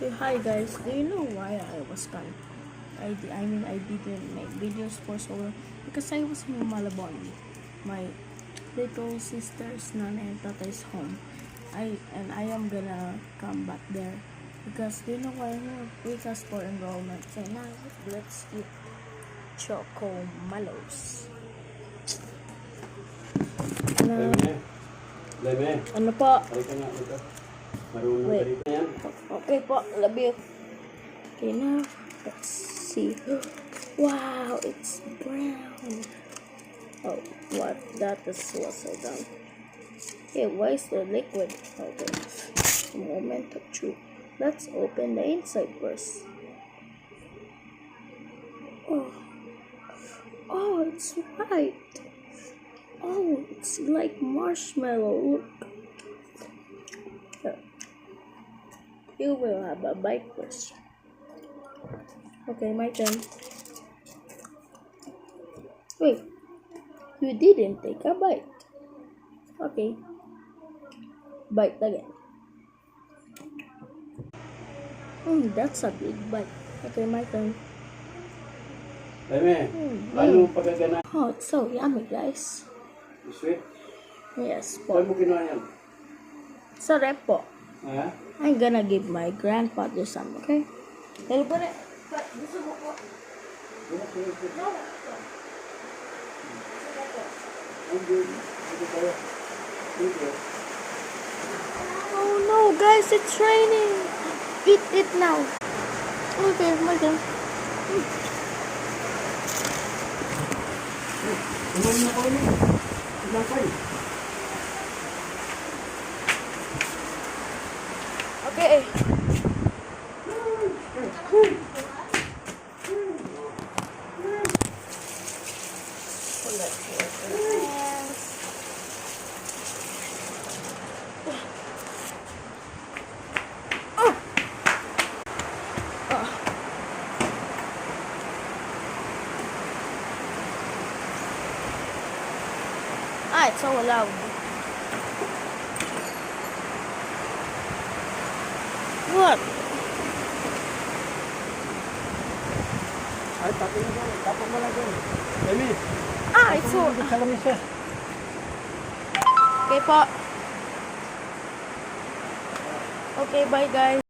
Hey, hi guys, do you know why I was gone? I didn't make videos for so long because I was in Malabon, my little sister's nanay and tatay's home. I am gonna come back there because do you know why we asked for enrollment. So now let's eat Choco Mallows. Ano po? Wait. Okay po, love you. Okay, now let's see. Wow, it's brown. Oh, what? That is what's so done. Okay, why is the liquid? Okay, a moment of truth. Let's open the inside first. Oh, it's white. Oh, it's like marshmallow. Look. Here. You will have a bite first. Okay, my turn. Wait, you didn't take a bite. Okay, bite again. That's a big bite. Okay, my turn. Oh, it's so yummy, guys. Sweet? Yes, Saan po. mo kinuha yan? Sa rep po. Ha? I'm gonna give my grandfather some, okay? Hello po na. Gusto mo po? No. Oh no, guys, it's raining. Eat it now. Okay, my turn. Okay. Ah, it's so loud. What? Ay, tapos mo lang doon. Amy, Ah, it's so... sa lamisa. Okay po. Okay, bye guys.